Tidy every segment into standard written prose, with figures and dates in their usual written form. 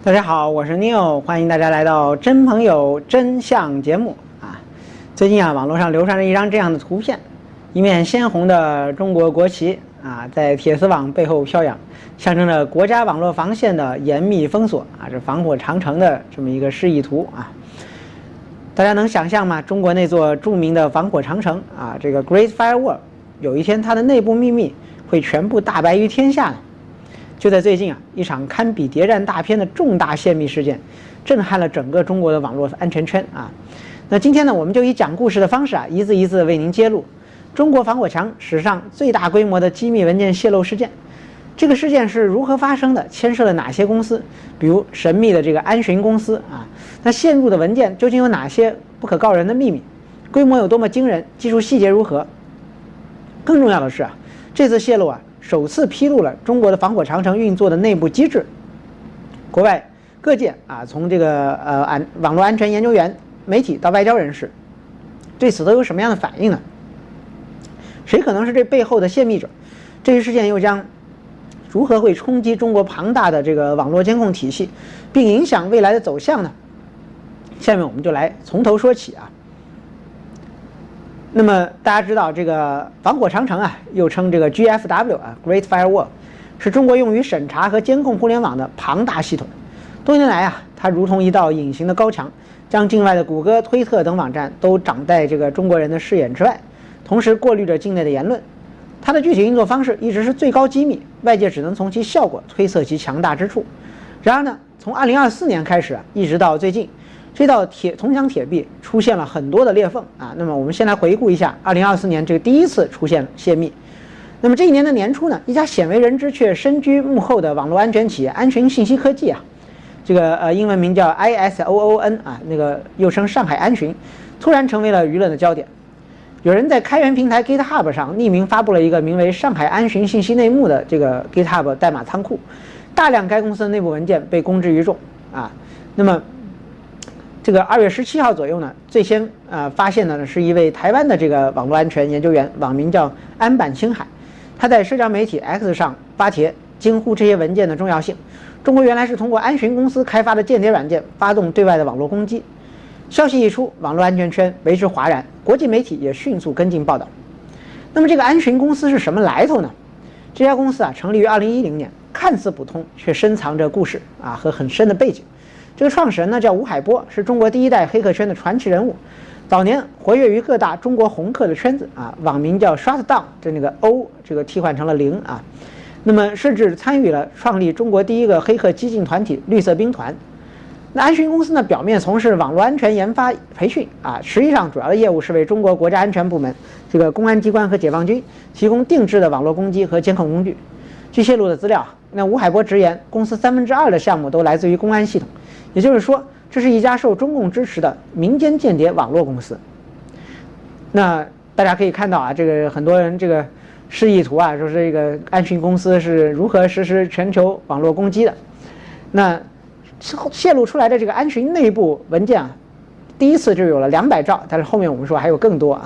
大家好，我是 Neil， 欢迎大家来到真朋友真相节目啊。最近网络上流传着一张这样的图片，一面鲜红的中国国旗在铁丝网背后飘扬，象征着国家网络防线的严密封锁这防火长城的这么一个示意图大家能想象吗？中国那座著名的防火长城这个 Great Firewall， 有一天它的内部秘密会全部大白于天下呢？就在最近一场堪比谍战大片的重大泄密事件，震撼了整个中国的网络安全圈那今天呢，我们就以讲故事的方式一字一字为您揭露中国防火墙史上最大规模的机密文件泄露事件。这个事件是如何发生的？牵涉了哪些公司？比如神秘的这个安巡公司那陷入的文件究竟有哪些不可告人的秘密？规模有多么惊人？技术细节如何？更重要的是这次泄露首次披露了中国的防火长城运作的内部机制。国外各界从这个网络安全研究员、媒体到外交人士，对此都有什么样的反应呢？谁可能是这背后的泄密者？这一事件又将如何会冲击中国庞大的这个网络监控体系，并影响未来的走向呢？下面我们就来从头说起那么大家知道，这个防火长城又称这个 GFW Great Firewall， 是中国用于审查和监控互联网的庞大系统。多年来它如同一道隐形的高墙，将境外的谷歌、推特等网站都长在这个中国人的视野之外，同时过滤着境内的言论。它的具体运作方式一直是最高机密，外界只能从其效果推测其强大之处。然而呢，从2024年开始一直到最近，这道铜墙铁壁出现了很多的裂缝那么我们先来回顾一下2024年这个第一次出现泄密。那么这一年的年初呢，一家鲜为人知却身居幕后的网络安全企业安巡信息科技这个英文名叫 ISOON 那个又称上海安巡，突然成为了舆论的焦点。有人在开源平台 GitHub 上匿名发布了一个名为上海安巡信息内幕的这个 GitHub 代码仓库，大量该公司的内部文件被公之于众那么这个2月17号左右呢，最先发现的呢是一位台湾的这个网络安全研究员，网名叫安坂青海，他在社交媒体 X 上发帖惊呼这些文件的重要性。中国原来是通过安巡公司开发的间谍软件发动对外的网络攻击。消息一出，网络安全圈为之哗然，国际媒体也迅速跟进报道。那么这个安巡公司是什么来头呢？这家公司成立于2010年，看似普通，却深藏着故事和很深的背景。这个创始人呢叫吴海波，是中国第一代黑客圈的传奇人物，早年活跃于各大中国红客的圈子网名叫 Shutdown， 那个 O 这个替换成了0那么甚至参与了创立中国第一个黑客激进团体绿色兵团。那安巡公司呢，表面从事网络安全研发培训实际上主要的业务是为中国国家安全部门、这个公安机关和解放军提供定制的网络攻击和监控工具。据泄露的资料，那吴海波直言，公司2/3的项目都来自于公安系统，也就是说，这是一家受中共支持的民间间谍网络公司。那大家可以看到这个很多人这个示意图说是这个安巡公司是如何实施全球网络攻击的。那泄露出来的这个安巡内部文件第一次就有了200兆，但是后面我们说还有更多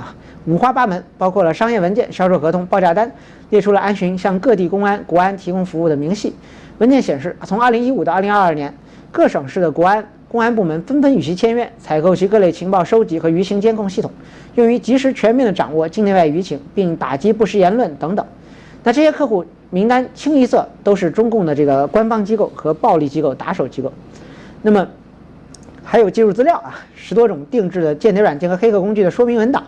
五花八门，包括了商业文件、销售合同、报价单，列出了安巡向各地公安、国安提供服务的明细。文件显示，从2015到2022年，各省市的国安、公安部门纷纷与其签约，采购其各类情报收集和舆情监控系统，用于及时全面地掌握境内外舆情，并打击不实言论等等。那这些客户名单清一色都是中共的这个官方机构和暴力机构、打手机构。那么还有技术资料10多种定制的间谍软件和黑客工具的说明文档，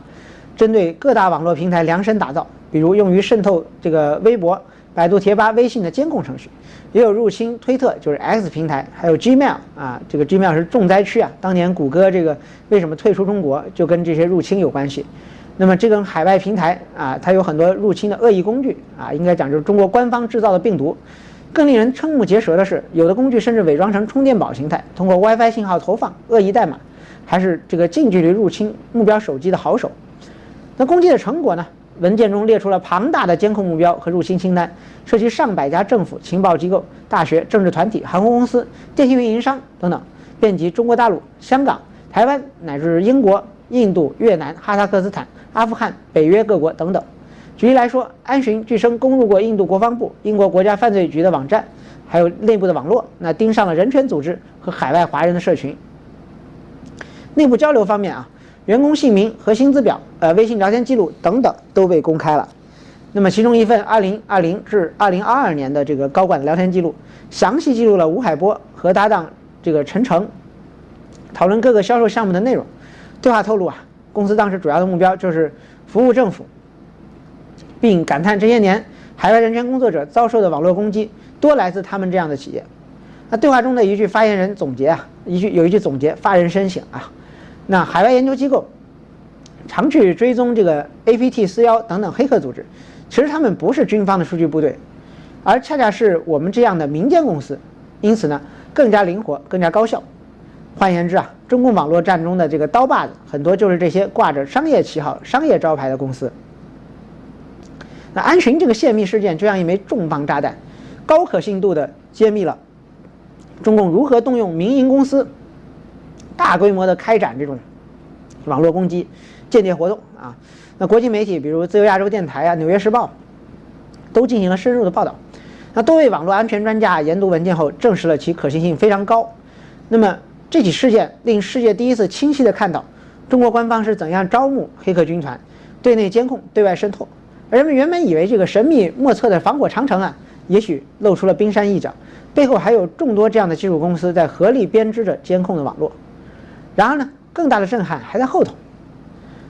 针对各大网络平台量身打造，比如用于渗透这个微博、百度贴吧、微信的监控程序，也有入侵推特，就是 X 平台，还有 Gmail 这个 Gmail 是重灾区当年谷歌这个为什么退出中国，就跟这些入侵有关系。那么这个海外平台它有很多入侵的恶意工具应该讲就是中国官方制造的病毒。更令人瞠目结舌的是，有的工具甚至伪装成充电宝形态，通过 WiFi 信号投放恶意代码，还是这个近距离入侵目标手机的好手。那攻击的成果呢？文件中列出了庞大的监控目标和入侵清单，涉及上百家政府、情报机构、大学、政治团体、航空公司、电信运营商等等，遍及中国大陆、香港、台湾乃至英国、印度、越南、哈萨克斯坦、阿富汗、北约各国等等。举例来说，安巡据称攻入过印度国防部、英国国家犯罪局的网站，还有内部的网络，那盯上了人权组织和海外华人的社群。内部交流方面啊，员工姓名和薪资表、微信聊天记录等等都被公开了。那么其中一份2020至2022年的这个高管的聊天记录，详细记录了吴海波和搭档这个陈诚讨论各个销售项目的内容。对话透露啊，公司当时主要的目标就是服务政府，并感叹这些年海外人权工作者遭受的网络攻击多来自他们这样的企业。那对话中的一句发言人总结啊，有一句总结发人深省啊。那海外研究机构常去追踪这个 APT41等等黑客组织，其实他们不是军方的数据部队，而恰恰是我们这样的民间公司，因此呢更加灵活，更加高效。换言之啊，中共网络战中的这个刀把子很多就是这些挂着商业旗号、商业招牌的公司。那安巡这个泄密事件就像一枚重磅炸弹，高可信度的揭秘了中共如何动用民营公司大规模的开展这种网络攻击、间谍活动啊。那国际媒体比如自由亚洲电台啊、纽约时报都进行了深入的报道。那多位网络安全专家研读文件后证实了其可信性非常高。那么这起事件令世界第一次清晰地看到中国官方是怎样招募黑客军团、对内监控、对外渗透。而人们原本以为这个神秘莫测的防火长城啊，也许露出了冰山一角，背后还有众多这样的技术公司在合力编织着监控的网络。然而呢，更大的震撼还在后头。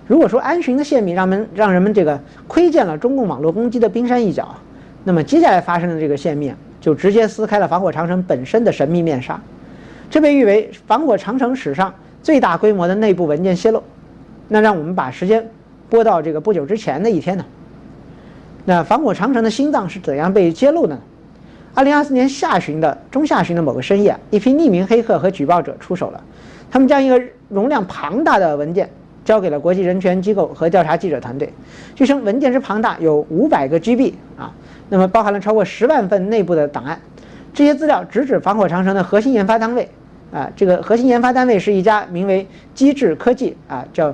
如果说安巡的泄密让人们这个窥见了中共网络攻击的冰山一角，那么接下来发生的这个泄密就直接撕开了防火长城本身的神秘面纱。这被誉为防火长城史上最大规模的内部文件泄露。那让我们把时间拨到这个不久之前的一天呢。那防火长城的心脏是怎样被揭露的呢？2024年中下旬的某个深夜，一批匿名黑客和举报者出手了。他们将一个容量庞大的文件交给了国际人权机构和调查记者团队。据称文件之庞大有500个 GB 啊，那么包含了超过10万份内部的档案。这些资料直指防火长城的核心研发单位啊，这个核心研发单位是一家名为机智科技啊，叫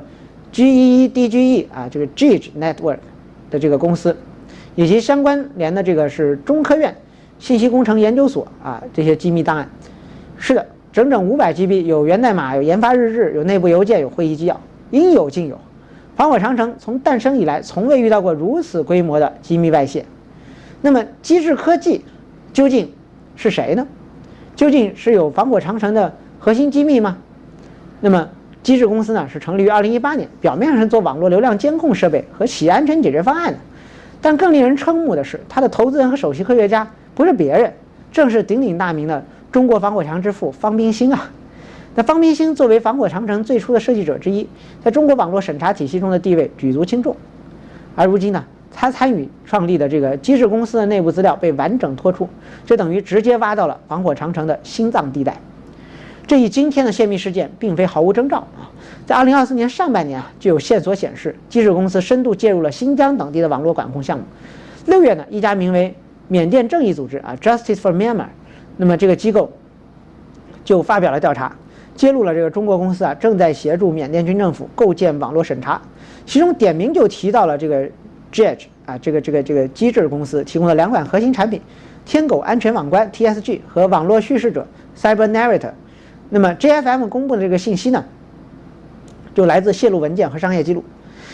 GEEDGE 啊，这个 Gige Network 的这个公司，以及相关联的这个是中科院信息工程研究所啊，这些机密档案。是的，整整500 GB， 有源代码，有研发日志，有内部邮件，有会议纪要，应有尽有。防火长城从诞生以来，从未遇到过如此规模的机密外泄。那么机智科技究竟是谁呢？究竟是有防火长城的核心机密吗？那么机智公司呢，是成立于2018年，表面上是做网络流量监控设备和企业安全解决方案的。但更令人瞠目的是，他的投资人和首席科学家不是别人，正是鼎鼎大名的中国防火墙之父方斌兴啊。那方斌兴作为防火长城最初的设计者之一，在中国网络审查体系中的地位举足轻重。而如今呢，他参与创立的这个机智公司的内部资料被完整拖出，这等于直接挖到了防火长城的心脏地带。这一惊天的泄密事件并非毫无征兆啊！在2024年上半年就有线索显示，机智公司深度介入了新疆等地的网络管控项目。6月呢，一家名为缅甸正义组织啊 Justice for Myanmar， 那么这个机构就发表了调查，揭露了这个中国公司正在协助缅甸军政府构建网络审查，其中点名就提到了这个 Gige 啊，这个机智公司提供了2款核心产品：天狗安全网关 TSG 和网络叙事者 Cyber Narrator。那么 JFM 公布的这个信息呢，就来自泄露文件和商业记录。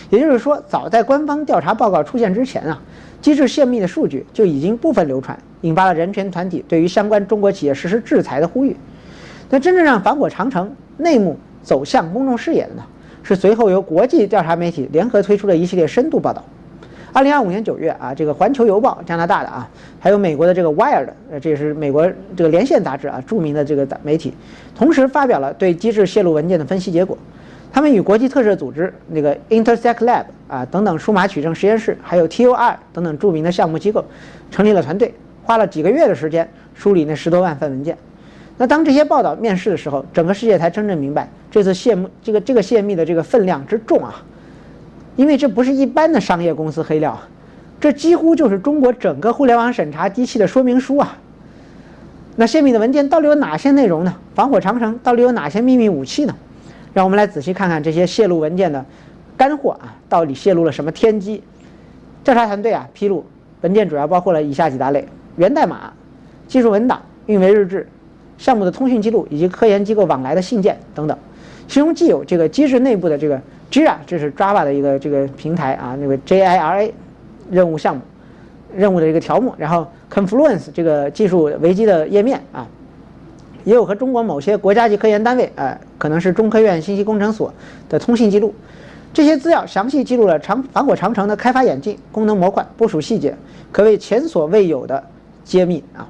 也就是说，早在官方调查报告出现之前啊，机智泄密的数据就已经部分流传，引发了人权团体对于相关中国企业实施制裁的呼吁。那真正让防火长城内幕走向公众视野的呢，是随后由国际调查媒体联合推出的一系列深度报道。2025年9月啊，这个《环球邮报》加拿大的啊，还有美国的这个 Wired， 这也是美国这个连线杂志啊，著名的这个媒体，同时发表了对机智泄露文件的分析结果。他们与国际特赦组织那个 Intersect Lab 啊等等数码取证实验室，还有 TOR 等等著名的项目机构，成立了团队，花了几个月的时间梳理那10多万份文件。那当这些报道面世的时候，整个世界才真正明白这次泄密的这个分量之重啊！因为这不是一般的商业公司黑料啊，这几乎就是中国整个互联网审查机器的说明书啊。那泄密的文件到底有哪些内容呢？防火长城到底有哪些秘密武器呢？让我们来仔细看看这些泄露文件的干货啊，到底泄露了什么天机？调查团队啊披露，文件主要包括了以下几大类：源代码、技术文档、运维日志、项目的通讯记录以及科研机构往来的信件等等。其中既有这个机制内部的这个 Jira， 这是 Java 的一个这个平台啊，那个 JIRA 任务项目任务的这个条目，然后 Confluence 这个技术维基的页面啊，也有和中国某些国家级科研单位可能是中科院信息工程所的通信记录。这些资料详细记录了防火长城的开发演进、功能模块、部署细节，可谓前所未有的揭秘啊。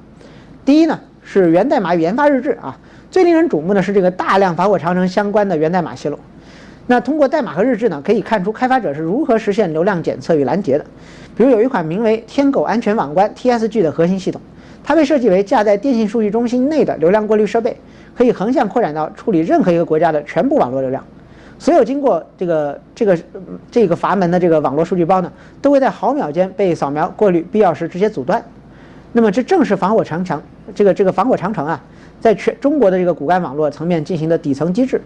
第一呢是源代码与研发日志啊，最令人瞩目的是这个大量防火长城相关的源代码泄露。那通过代码和日志呢，可以看出开发者是如何实现流量检测与拦截的。比如有一款名为天狗安全网关 TSG 的核心系统，它被设计为架在电信数据中心内的流量过滤设备，可以横向扩展到处理任何一个国家的全部网络流量。所有经过这个阀门的这个网络数据包呢，都会在毫秒间被扫描过滤，必要时直接阻断。那么这正是防火长城防火长城啊，在中国的这个骨干网络层面进行的底层机制。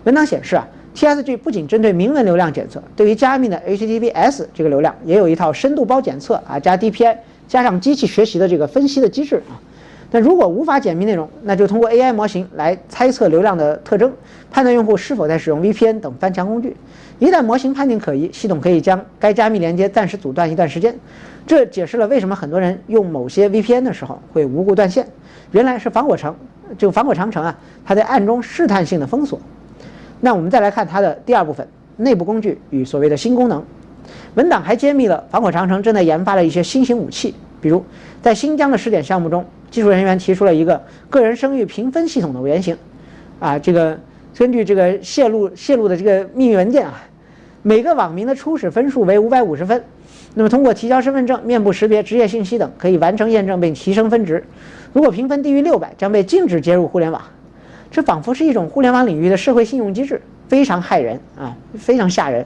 文档显示啊 ，TSG 不仅针对明文流量检测，对于加密的 HTTPS 这个流量也有一套深度包检测啊加 DPI 加上机器学习的这个分析的机制啊。那如果无法解密内容，那就通过 AI 模型来猜测流量的特征，判断用户是否在使用 VPN 等翻墙工具。一旦模型判定可疑，系统可以将该加密连接暂时阻断一段时间。这解释了为什么很多人用某些 VPN 的时候会无故断线，原来是防火长城啊，它在暗中试探性的封锁。那我们再来看它的第二部分，内部工具与所谓的新功能。文档还揭秘了防火长城正在研发的一些新型武器，比如在新疆的试点项目中，技术人员提出了一个个人声誉评分系统的原型，这个根据这个泄露的这个秘密文件啊，每个网民的初始分数为550分，那么通过提交身份证、面部识别、职业信息等，可以完成验证并提升分值。如果评分低于600，将被禁止接入互联网。这仿佛是一种互联网领域的社会信用机制，非常骇人啊，非常吓人。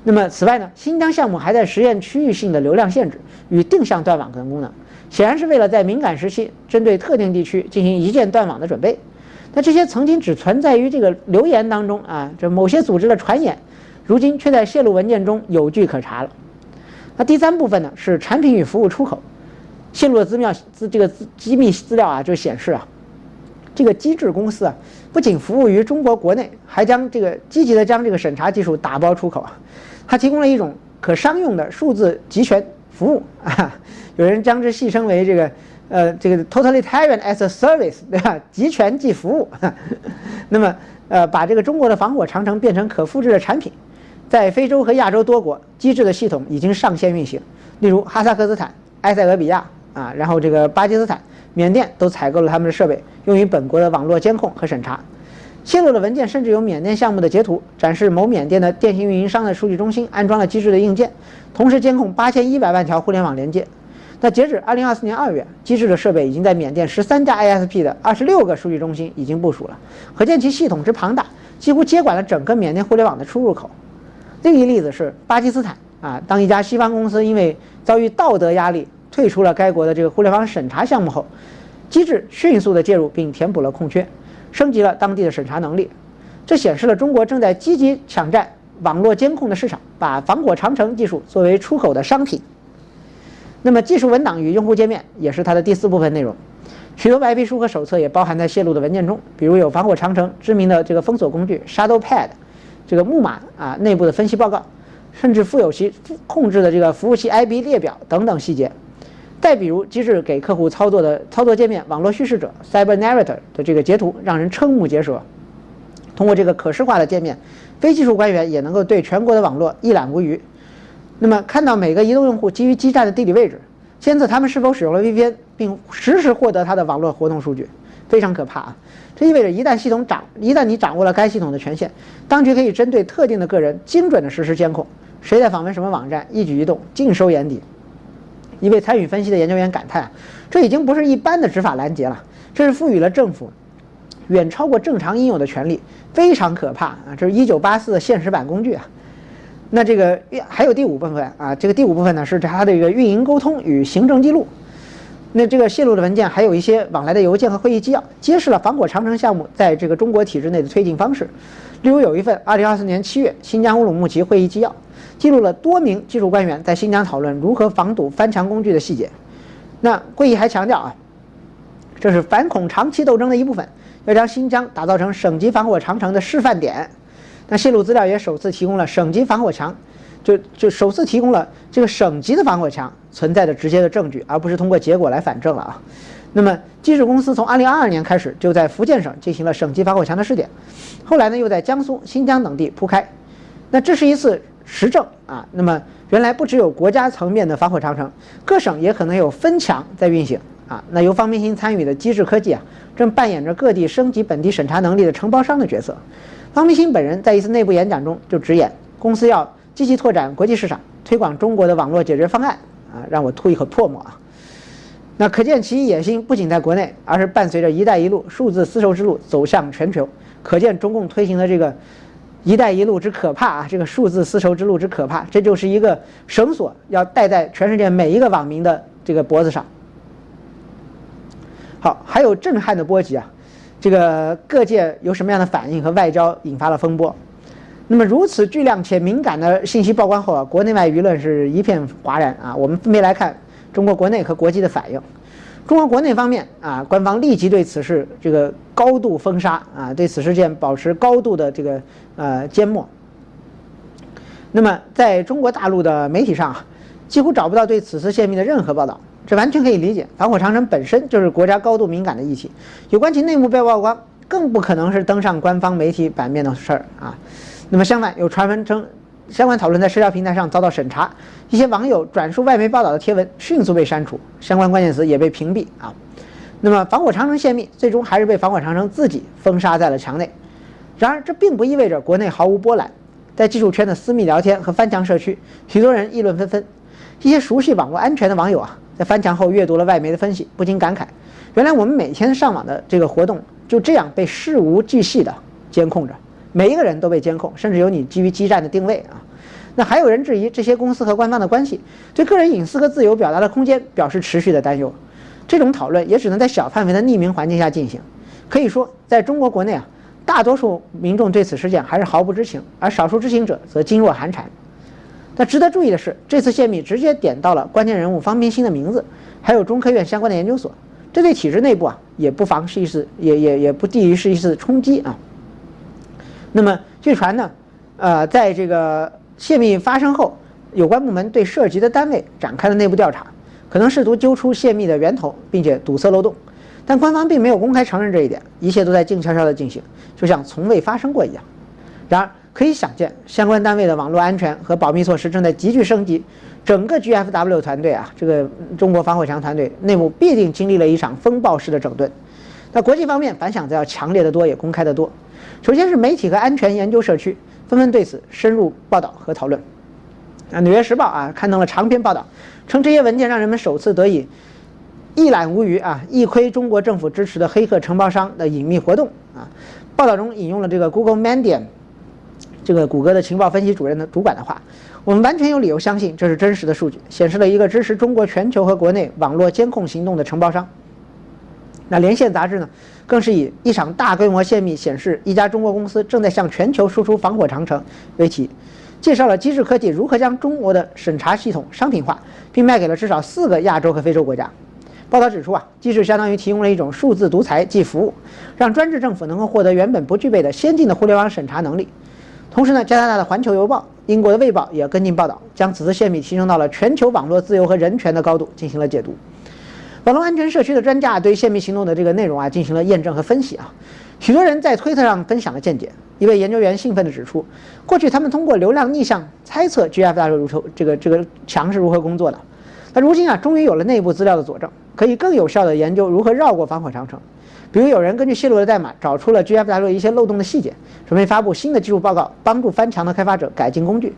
那么此外呢，新疆项目还在实验区域性的流量限制与定向断网等功能，显然是为了在敏感时期针对特定地区进行一键断网的准备。那这些曾经只存在于这个流言当中啊，这某些组织的传言，如今却在泄露文件中有据可查了。那第三部分呢是产品与服务出口，泄露的机密资料啊，就显示啊，这个机智公司啊，不仅服务于中国国内，还积极的将这个审查技术打包出口啊。它提供了一种可商用的数字集权服务啊，有人将之戏称为这个 totalitarian as a service， 对吧？集权即服务。那么把这个中国的防火长城变成可复制的产品，在非洲和亚洲多国，机制的系统已经上线运行。例如哈萨克斯坦、埃塞俄比亚啊，然后这个巴基斯坦、缅甸都采购了他们的设备，用于本国的网络监控和审查。泄露的文件甚至有缅甸项目的截图，展示某缅甸的电信运营商的数据中心安装了机制的硬件，同时监控8100万条互联网连接。那截止2024年2月，机制的设备已经在缅甸13家 ISP 的26个数据中心已经部署了，可见其系统之庞大，几乎接管了整个缅甸互联网的出入口。另一例子是巴基斯坦啊，当一家西方公司因为遭遇道德压力退出了该国的这个互联网审查项目后，机制迅速的介入并填补了空缺，升级了当地的审查能力。这显示了中国正在积极抢占网络监控的市场，把防火长城技术作为出口的商品。那么技术文档与用户界面也是它的第4部分内容，许多白皮书和手册也包含在泄露的文件中，比如有防火长城知名的这个封锁工具 ShadowPad 这个木马啊内部的分析报告，甚至附有其控制的这个服务器 IB 列表等等细节。再比如机制给客户操作的操作界面网络叙事者 Cyber Narrator 的这个截图，让人瞠目结舌。通过这个可视化的界面，非技术官员也能够对全国的网络一览无余。那么看到每个移动用户基于基站的地理位置，监测他们是否使用了 VPN， 并实时获得他的网络活动数据，非常可怕啊！这意味着一旦你掌握了该系统的权限，当局可以针对特定的个人精准的实施监控，谁在访问什么网站，一举一动尽收眼底。一位参与分析的研究员感叹，这已经不是一般的执法拦截了，这是赋予了政府远超过正常应有的权利，非常可怕啊！这是1984的现实版工具啊。那这个还有第5部分啊，这个第5部分呢是它的一个运营沟通与行政记录。那这个泄露的文件还有一些往来的邮件和会议纪要，揭示了防火长城项目在这个中国体制内的推进方式。例如有一份2024年7月新疆乌鲁木齐会议纪要，记录了多名技术官员在新疆讨论如何防堵翻墙工具的细节。那会议还强调啊，这是反恐长期斗争的一部分，要将新疆打造成省级防火长城的示范点。那泄露资料也首次提供了省级防火墙，就首次提供了这个省级的防火墙存在的直接的证据，而不是通过结果来反证了啊。那么机智公司从2022年开始就在福建省进行了省级防火墙的试点，后来呢又在江苏、新疆等地铺开。那这是一次实证啊。那么原来不只有国家层面的防火长城，各省也可能有分墙在运行啊。那由方明鑫参与的机智科技啊，正扮演着各地升级本地审查能力的承包商的角色。方明鑫本人在一次内部演讲中就直言，公司要积极拓展国际市场，推广中国的网络解决方案啊，让我吐一口唾沫啊。那可见其野心不仅在国内，而是伴随着“一带一路”数字丝绸之路走向全球。可见中共推行的这个“一带一路”之可怕啊，这个数字丝绸之路之可怕，这就是一个绳索，要戴在全世界每一个网民的这个脖子上。好，还有震撼的波及啊，这个各界有什么样的反应和外交引发了风波。那么如此巨量且敏感的信息曝光后啊，国内外舆论是一片哗然啊。我们分别来看中国国内和国际的反应。中国国内方面啊，官方立即对此事这个高度封杀啊，对此事件保持高度的这个缄默。那么在中国大陆的媒体上啊，几乎找不到对此次泄密的任何报道，这完全可以理解。防火长城本身就是国家高度敏感的议题，有关其内幕被曝光，更不可能是登上官方媒体版面的事儿啊。那么相反，有传闻称相关讨论在社交平台上遭到审查，一些网友转述外媒报道的贴文迅速被删除，相关关键词也被屏蔽啊。那么防火长城泄密最终还是被防火长城自己封杀在了墙内。然而这并不意味着国内毫无波澜，在技术圈的私密聊天和翻墙社区，许多人议论纷纷。一些熟悉网络安全的网友啊，在翻墙后阅读了外媒的分析，不禁感慨，原来我们每天上网的这个活动就这样被事无巨细的监控着，每一个人都被监控，甚至有你基于基站的定位啊。那还有人质疑这些公司和官方的关系，对个人隐私和自由表达的空间表示持续的担忧。这种讨论也只能在小范围的匿名环境下进行。可以说，在中国国内啊，大多数民众对此事件还是毫不知情，而少数知情者则噤若寒蝉。那值得注意的是，这次泄密直接点到了关键人物方明鑫的名字，还有中科院相关的研究所，这对体制内部啊也不妨是一次也不低于是一次冲击啊。那么据传呢，在这个泄密发生后，有关部门对涉及的单位展开了内部调查，可能试图揪出泄密的源头，并且堵塞漏洞，但官方并没有公开承认这一点，一切都在静悄悄地进行，就像从未发生过一样。然而可以想见，相关单位的网络安全和保密措施正在急剧升级，整个 GFW 团队啊，这个中国防火墙团队内部必定经历了一场风暴式的整顿。那国际方面反响则要强烈得多，也公开得多。首先是媒体和安全研究社区纷纷对此深入报道和讨论。《纽约时报》啊刊登了长篇报道，称这些文件让人们首次得以一览无余啊，一窥中国政府支持的黑客承包商的隐秘活动啊。报道中引用了这个 Google Mandiant 这个谷歌的情报分析主管的话，我们完全有理由相信这是真实的数据，显示了一个支持中国全球和国内网络监控行动的承包商。那连线杂志呢，更是以一场大规模泄密显示一家中国公司正在向全球输出防火长城为题，介绍了机智科技如何将中国的审查系统商品化，并卖给了至少4个亚洲和非洲国家。报道指出啊，机智相当于提供了一种数字独裁即服务，让专制政府能够获得原本不具备的先进的互联网审查能力。同时呢，加拿大的《环球邮报》、英国的《卫报》也跟进报道，将此次泄密提升到了全球网络自由和人权的高度进行了解读。网络安全社区的专家对泄密行动的这个内容啊进行了验证和分析啊，许多人在推特上分享了见解。一位研究员兴奋地指出，过去他们通过流量逆向猜测 GFW 这个墙是如何工作的，但如今啊，终于有了内部资料的佐证，可以更有效地研究如何绕过防火长城。比如有人根据泄露的代码找出了 GFW 一些漏洞的细节，准备发布新的技术报告，帮助翻墙的开发者改进工具。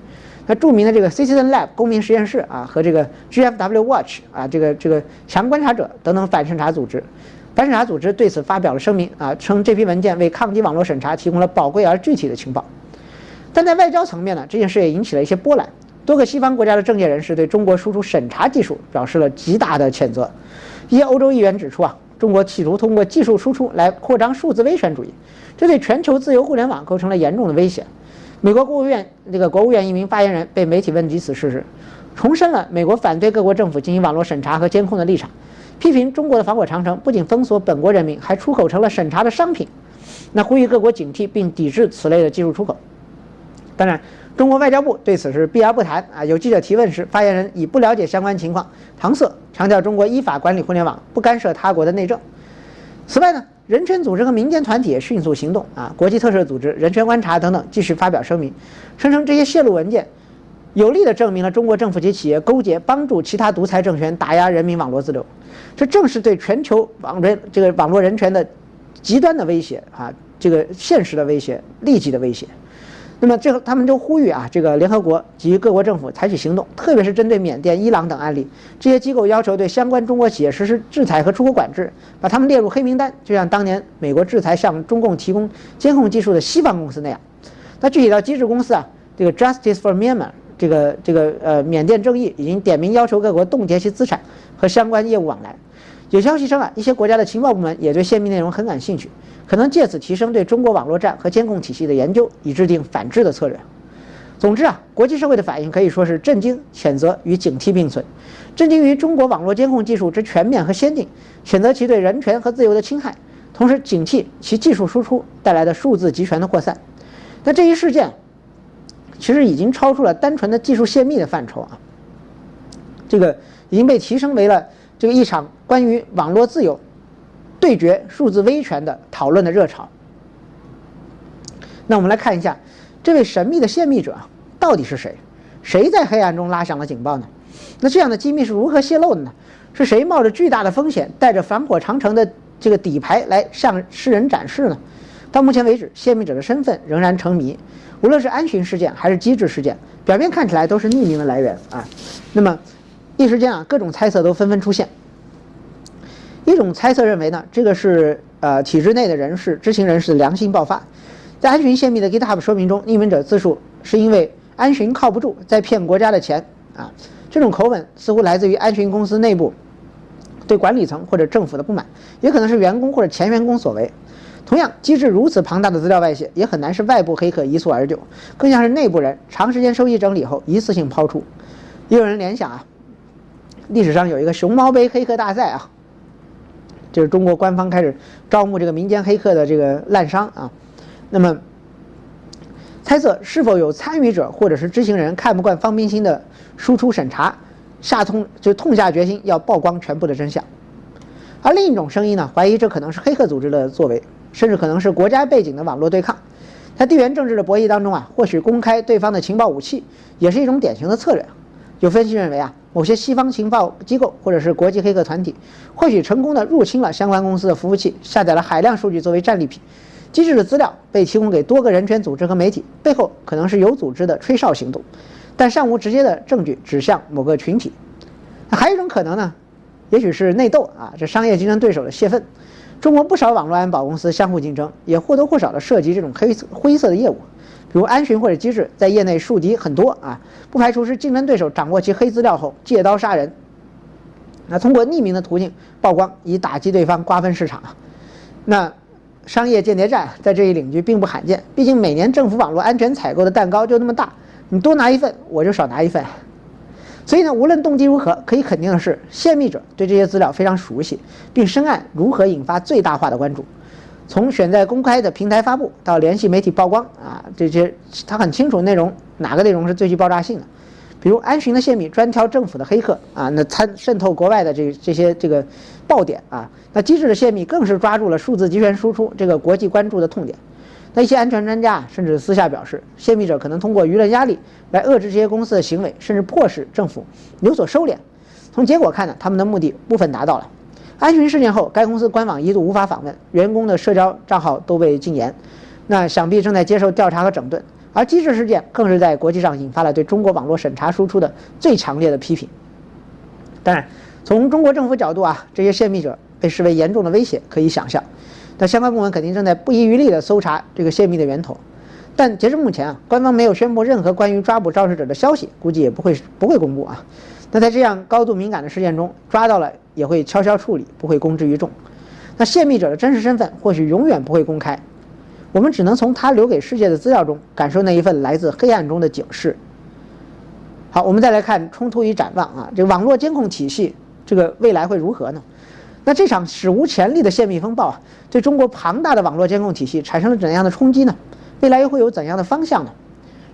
那著名的这个 Citizen Lab 公民实验室啊，和这个 GFW Watch 啊，这个强观察者等等反审查组织对此发表了声明啊，称这批文件为抗击网络审查提供了宝贵而具体的情报。但在外交层面呢，这件事也引起了一些波澜。多个西方国家的政界人士对中国输出审查技术表示了极大的谴责。一些欧洲议员指出啊，中国企图通过技术输出来扩张数字威权主义，这对全球自由互联网构成了严重的威胁。美国国务院一名发言人被媒体问及此事时，重申了美国反对各国政府进行网络审查和监控的立场，批评中国的防火长城不仅封锁本国人民，还出口成了审查的商品。那呼吁各国警惕并抵制此类的技术出口。当然，中国外交部对此是避而不谈啊。有记者提问时，发言人以不了解相关情况搪塞，强调中国依法管理互联网，不干涉他国的内政。此外呢，人权组织和民间团体也迅速行动啊，国际特赦组织、人权观察等等继续发表声明，声称这些泄露文件有力地证明了中国政府及企业勾结帮助其他独裁政权打压人民网络自由，这正是对全球网络人权的极端的威胁啊，这个现实的威胁、立即的威胁。那么他们就呼吁啊，这个联合国及各国政府采取行动，特别是针对缅甸、伊朗等案例，这些机构要求对相关中国企业实施制裁和出口管制，把他们列入黑名单，就像当年美国制裁向中共提供监控技术的西方公司那样。那具体到机制公司啊，这个 Justice for Myanmar 缅甸正义已经点名要求各国冻结其资产和相关业务往来。有消息称啊，一些国家的情报部门也对泄密内容很感兴趣，可能借此提升对中国网络战和监控体系的研究，以制定反制的策略。总之啊，国际社会的反应可以说是震惊、谴责与警惕并存。震惊于中国网络监控技术之全面和先进，谴责其对人权和自由的侵害，同时警惕其技术输出带来的数字集权的扩散。那这一事件其实已经超出了单纯的技术泄密的范畴啊，这个已经被提升为了一场关于网络自由对决数字威权的讨论的热潮。那我们来看一下这位神秘的泄密者到底是谁？谁在黑暗中拉响了警报呢？那这样的机密是如何泄露的呢？是谁冒着巨大的风险，带着防火长城的这个底牌来向世人展示呢？到目前为止，泄密者的身份仍然成谜。无论是安巡事件还是机智事件，表面看起来都是匿名的来源啊。那么一时间啊，各种猜测都纷纷出现。一种猜测认为呢，这个是体制内的人士、知情人士的良心爆发。在安巡泄密的 GitHub 说明中，匿名者自述是因为安巡靠不住，在骗国家的钱啊。这种口吻似乎来自于安巡公司内部对管理层或者政府的不满，也可能是员工或者前员工所为。同样，机制如此庞大的资料外泄，也很难是外部黑客一蹴而就，更像是内部人长时间收集整理后一次性抛出。也有人联想啊，历史上有一个熊猫杯黑客大赛啊，就是中国官方开始招募这个民间黑客的这个滥觞啊。那么猜测是否有参与者或者是知情人看不惯方冰心的输出审查，痛下决心要曝光全部的真相。而另一种声音呢，怀疑这可能是黑客组织的作为，甚至可能是国家背景的网络对抗。在地缘政治的博弈当中啊，或许公开对方的情报武器也是一种典型的策略。有分析认为啊，某些西方情报机构或者是国际黑客团体，或许成功的入侵了相关公司的服务器，下载了海量数据作为战利品。机制的资料被提供给多个人权组织和媒体，背后可能是有组织的吹哨行动，但尚无直接的证据指向某个群体。还有一种可能呢，也许是内斗啊，这商业竞争对手的泄愤。中国不少网络安保公司相互竞争，也或多或少的涉及这种灰色的业务，比如安巡或者机制在业内树敌很多啊，不排除是竞争对手掌握其黑资料后借刀杀人，那通过匿名的途径曝光，以打击对方，瓜分市场。那商业间谍战在这一领域并不罕见，毕竟每年政府网络安全采购的蛋糕就那么大，你多拿一份我就少拿一份。所以呢，无论动机如何，可以肯定的是，泄密者对这些资料非常熟悉，并深谙如何引发最大化的关注。从选在公开的平台发布到联系媒体曝光啊，这些他很清楚哪个内容是最具爆炸性的。比如安巡的泄密专挑政府的黑客啊，那渗透国外的这些爆点啊，那机制的泄密更是抓住了数字集权输出这个国际关注的痛点。那一些安全专家甚至私下表示，泄密者可能通过舆论压力来遏制这些公司的行为，甚至迫使政府有所收敛。从结果看呢，他们的目的部分达到了。安巡事件后，该公司官网一度无法访问，员工的社交账号都被禁言，那想必正在接受调查和整顿。而机制事件更是在国际上引发了对中国网络审查输出的最强烈的批评。当然，从中国政府角度啊，这些泄密者被视为严重的威胁，可以想象。那相关部门肯定正在不遗余力地搜查这个泄密的源头，但截至目前啊，官方没有宣布任何关于抓捕肇事者的消息，估计也不会公布啊。那在这样高度敏感的事件中，抓到了也会悄悄处理，不会公之于众。那泄密者的真实身份或许永远不会公开，我们只能从他留给世界的资料中感受那一份来自黑暗中的警示。好，我们再来看冲突与展望啊，这个网络监控体系这个未来会如何呢？那这场史无前例的泄密风暴啊，对中国庞大的网络监控体系产生了怎样的冲击呢？未来又会有怎样的方向呢？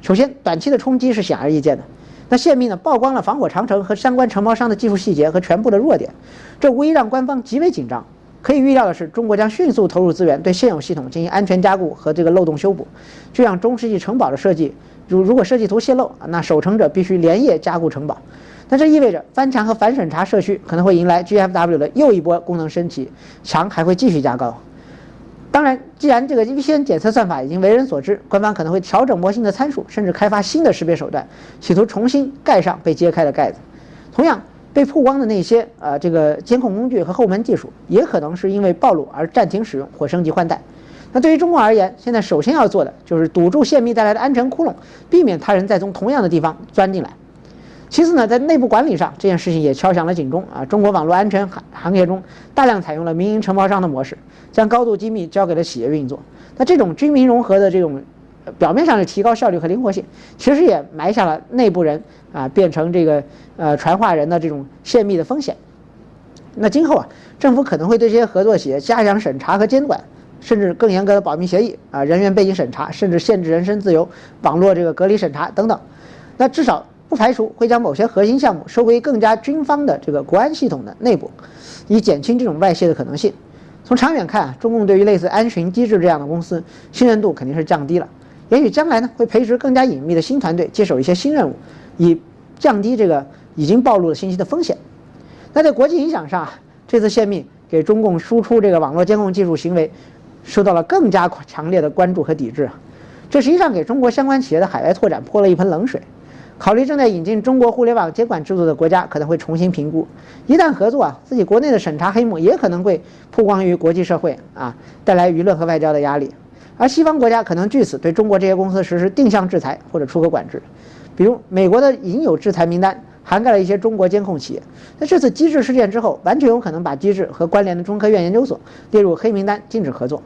首先，短期的冲击是显而易见的。那泄密呢，曝光了防火长城和相关承包商的技术细节和全部的弱点，这无疑让官方极为紧张。可以预料的是，中国将迅速投入资源对现有系统进行安全加固和这个漏洞修补，就像中世纪城堡的设计，如果设计图泄露，那守城者必须连夜加固城堡。那这意味着翻墙和反审查社区可能会迎来 GFW 的又一波功能升级，墙还会继续加高。当然，既然这个 VPN 检测算法已经为人所知，官方可能会调整模型的参数，甚至开发新的识别手段，企图重新盖上被揭开的盖子。同样，被曝光的那些这个监控工具和后门技术，也可能是因为暴露而暂停使用或升级换代。那对于中国而言，现在首先要做的就是堵住泄密带来的安全窟窿，避免他人再从同样的地方钻进来。其次呢，在内部管理上，这件事情也敲响了警钟啊！中国网络安全行业中大量采用了民营承包商的模式，将高度机密交给了企业运作。那这种军民融合的这种表面上是提高效率和灵活性，其实也埋下了内部人变成这个传话人的这种泄密的风险。那今后啊，政府可能会对这些合作企业加强审查和监管，甚至更严格的保密协议人员背景审查，甚至限制人身自由、网络这个隔离审查等等。那至少不排除会将某些核心项目收归更加军方的这个国安系统的内部，以减轻这种外泄的可能性。从长远看中共对于类似安巡机制这样的公司信任度肯定是降低了，也许将来呢会培植更加隐秘的新团队接手一些新任务，以降低这个已经暴露的信息的风险。那在国际影响上这次泄密给中共输出这个网络监控技术行为受到了更加强烈的关注和抵制这实际上给中国相关企业的海外拓展泼了一盆冷水。考虑正在引进中国互联网监管制度的国家可能会重新评估，一旦合作自己国内的审查黑幕也可能会曝光于国际社会带来舆论和外交的压力，而西方国家可能据此对中国这些公司实施定向制裁或者出口管制。比如美国的已经有制裁名单涵盖了一些中国监控企业，在这次机制事件之后，完全有可能把机制和关联的中科院研究所列入黑名单，禁止合作。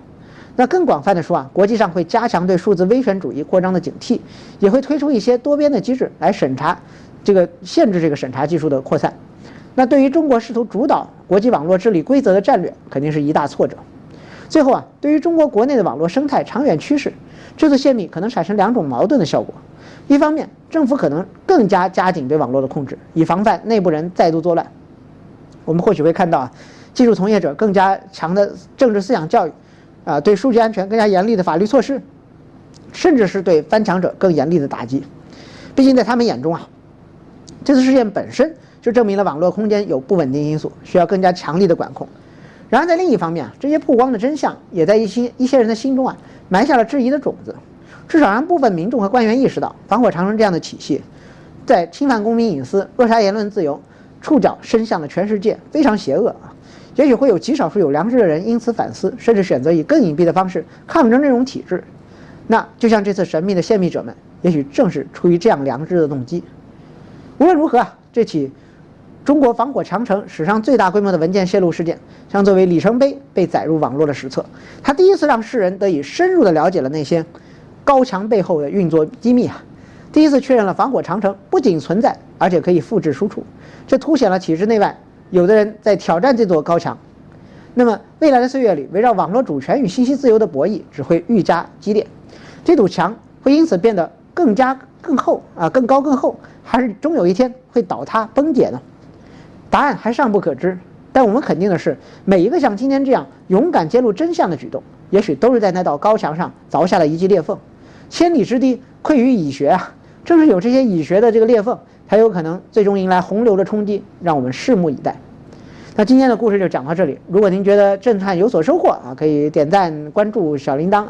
那更广泛的说国际上会加强对数字威权主义扩张的警惕，也会推出一些多边的机制来审查限制这个审查技术的扩散。那对于中国试图主导国际网络治理规则的战略，肯定是一大挫折。最后对于中国国内的网络生态长远趋势，这次泄密可能产生两种矛盾的效果。一方面，政府可能更加加紧对网络的控制，以防范内部人再度作乱。我们或许会看到技术从业者更加强的政治思想教育对数据安全更加严厉的法律措施，甚至是对翻墙者更严厉的打击。毕竟在他们眼中这次事件本身就证明了网络空间有不稳定因素，需要更加强力的管控。然而在另一方面这些曝光的真相也在一些人的心中埋下了质疑的种子，至少让部分民众和官员意识到，防火长城这样的体系在侵犯公民隐私、扼杀言论自由、触角伸向了全世界，非常邪恶也许会有极少数有良知的人因此反思，甚至选择以更隐蔽的方式抗争这种体制。那就像这次神秘的泄密者们，也许正是出于这样良知的动机。无论如何这起中国防火长城史上最大规模的文件泄露事件，将作为里程碑被载入网络的史册。它第一次让世人得以深入地了解了那些高墙背后的运作机密第一次确认了防火长城不仅存在，而且可以复制输出。这凸显了体制内外有的人在挑战这座高墙。那么未来的岁月里，围绕网络主权与信息自由的博弈只会愈加激烈。这堵墙会因此变得更厚更高更厚，还是终有一天会倒塌崩解呢？答案还尚不可知。但我们肯定的是，每一个像今天这样勇敢揭露真相的举动，也许都是在那道高墙上凿下了一记裂缝。千里之堤溃于蚁穴正是有这些蚁穴的这个裂缝，才有可能最终迎来洪流的冲击，让我们拭目以待。那今天的故事就讲到这里，如果您觉得震撼有所收获可以点赞关注小铃铛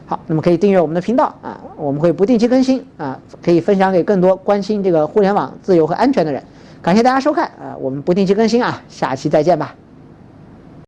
好，那么可以订阅我们的频道我们会不定期更新可以分享给更多关心这个互联网自由和安全的人。感谢大家收看我们不定期更新下期再见吧。